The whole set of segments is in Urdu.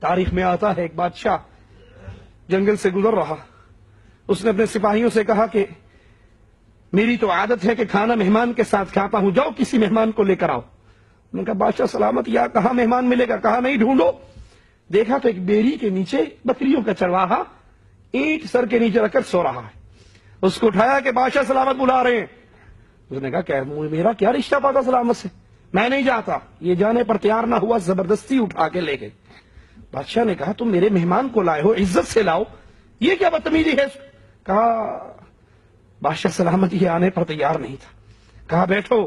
تاریخ میں آتا ہے ایک بادشاہ جنگل سے گزر رہا، اس نے اپنے سپاہیوں سے کہا کہ میری تو عادت ہے کہ کھانا مہمان کے ساتھ کھاتا ہوں، جاؤ کسی مہمان کو لے کر آؤ۔ انہوں نے کہا بادشاہ سلامت، یا کہاں مہمان ملے گا؟ کہا نہیں، ڈھونڈو۔ دیکھا تو ایک بیری کے نیچے بکریوں کا چرواہا اینٹ سر کے نیچے رکھ کر سو رہا ہے۔ اس کو اٹھایا کہ بادشاہ سلامت بلا رہے ہیں۔ اس نے کہا کہ میرا کیا رشتہ پاتا سلامت سے، میں نہیں جاتا۔ یہ جانے پر تیار نہ ہوا، زبردستی اٹھا کے لے گئے۔ بادشاہ نے کہا تم میرے مہمان کو لائے ہو، عزت سے لاؤ، یہ کیا بدتمیزی ہے؟ کہا بادشاہ سلامت یہ آنے پر تیار نہیں تھا۔ کہا بیٹھو،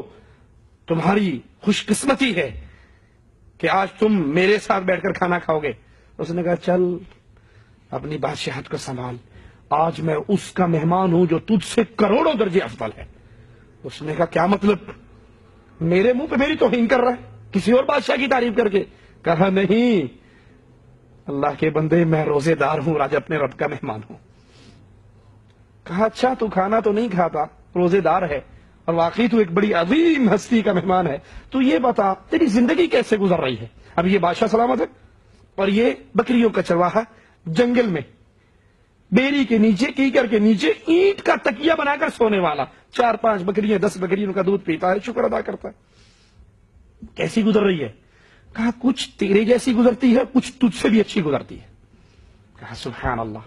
تمہاری خوش قسمتی ہے کہ آج تم میرے ساتھ بیٹھ کر کھانا کھاؤ گے۔ اس نے کہا چل اپنی بادشاہت کو سنبھال، آج میں اس کا مہمان ہوں جو تجھ سے کروڑوں درجے افضل ہے۔ اس نے کہا کیا مطلب؟ میرے منہ پہ میری توہین کر رہا ہے کسی اور بادشاہ کی تعریف کر کے؟ کہا نہیں اللہ کے بندے، میں روزے دار ہوں، آج اپنے رب کا مہمان ہوں۔ کہا اچھا تو کھانا تو نہیں کھاتا، روزے دار ہے، اور واقعی تو ایک بڑی عظیم ہستی کا مہمان ہے، تو یہ بتا تیری زندگی کیسے گزر رہی ہے؟ اب یہ بادشاہ سلامت ہے اور یہ بکریوں کا چرواہا جنگل میں بیری کے نیچے، کیکر کے نیچے اینٹ کا تکیہ بنا کر سونے والا، 4-5 بکریاں 10 بکریوں کا دودھ پیتا ہے، شکر ادا کرتا ہے۔ کیسی گزر رہی ہے؟ کہا کچھ تیرے جیسی گزرتی ہے، کچھ تجھ سے بھی اچھی گزرتی ہے۔ کہا سبحان اللہ،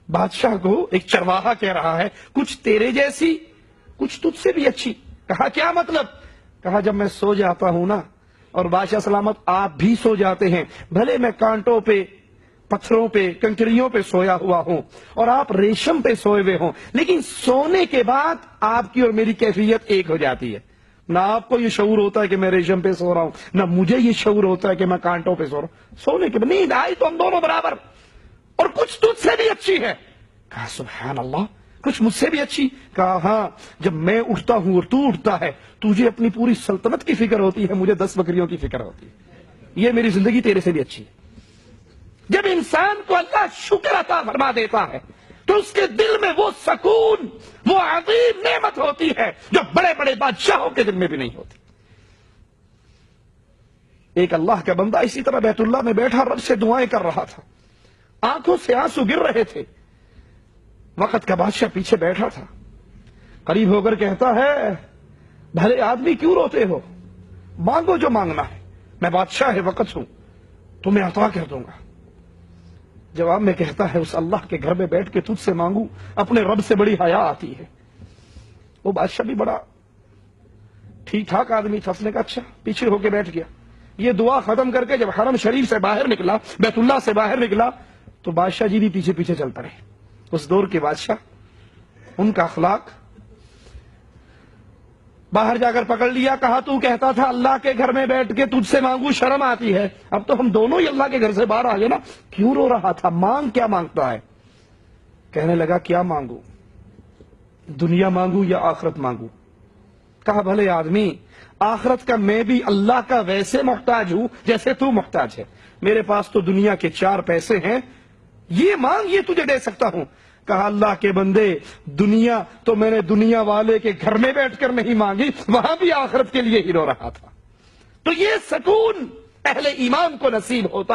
بادشاہ کو ایک چرواہا کہہ رہا ہے کچھ تیرے جیسی کچھ تجھ سے بھی اچھی۔ کہا کیا مطلب؟ کہا جب میں سو جاتا ہوں نا، اور بادشاہ سلامت آپ بھی سو جاتے ہیں، بھلے میں کانٹوں پہ، پتھروں پہ، کنکریوں پہ سویا ہوا ہوں اور آپ ریشم پہ سوئے ہوئے ہوں، لیکن سونے کے بعد آپ کی اور میری کیفیت ایک ہو جاتی ہے۔ نہ آپ کو یہ شعور ہوتا ہے کہ میں ریشم پہ سو رہا ہوں، نہ مجھے یہ شعور ہوتا ہے کہ میں کانٹوں پہ سو رہا ہوں۔ سونے کے بعد نیند آئی تو ہم دونوں برابر، اور کچھ تجھ سے بھی اچھی ہے۔ کہا سبحان اللہ، کچھ مجھ سے بھی اچھی؟ کہا ہاں، جب میں اٹھتا ہوں اور تو اٹھتا ہے، تجھے اپنی پوری سلطنت کی فکر ہوتی ہے، مجھے 10 بکریوں کی فکر ہوتی ہے، یہ میری زندگی تیرے سے بھی اچھی ہے۔ جب انسان کو اللہ شکر عطا فرما دیتا ہے تو اس کے دل میں وہ سکون، وہ عظیم نعمت ہوتی ہے جو بڑے بڑے بادشاہوں کے دل میں بھی نہیں ہوتی۔ ایک اللہ کا بندہ اسی طرح بیت اللہ میں بیٹھا رب سے دعائیں کر رہا تھا، آنکھوں سے آنسو گر رہے تھے۔ وقت کا بادشاہ پیچھے بیٹھا تھا، قریب ہو کر کہتا ہے بھلے آدمی کیوں روتے ہو، مانگو جو مانگنا ہے، میں بادشاہ وقت ہوں، تمہیں عطا کر دوں گا۔ جواب میں کہتا ہے اس اللہ کے گھر میں بیٹھ کے تجھ سے مانگوں، اپنے رب سے بڑی حیا آتی ہے۔ وہ بادشاہ بھی بڑا ٹھیک ٹھاک آدمی تھا، اس نے کہا اچھا، پیچھے ہو کے بیٹھ گیا۔ یہ دعا ختم کر کے جب حرم شریف سے باہر نکلا، بیت اللہ سے باہر نکلا، تو بادشاہ جی بھی پیچھے پیچھے چل پڑے۔ اس دور کے بادشاہ، ان کا اخلاق باہر جا کر پکڑ لیا۔ کہا تو کہتا تھا اللہ کے گھر میں بیٹھ کے تجھ سے مانگوں، شرم آتی ہے، اب تو ہم دونوں ہی اللہ کے گھر سے باہر آ گئے نا، کیوں رو رہا تھا؟ مانگ، کیا مانگتا ہے؟ کہنے لگا کیا مانگوں، دنیا مانگوں یا آخرت مانگوں؟ کہا بھلے آدمی، آخرت کا میں بھی اللہ کا ویسے محتاج ہوں جیسے تو محتاج ہے، میرے پاس تو دنیا کے 4 پیسے ہیں، یہ مانگ، یہ تجھے دے سکتا ہوں۔ کہا اللہ کے بندے، دنیا تو میں نے دنیا والے کے گھر میں بیٹھ کر نہیں مانگی، وہاں بھی آخرت کے لیے ہی رو رہا تھا۔ تو یہ سکون اہل ایمان کو نصیب ہوتا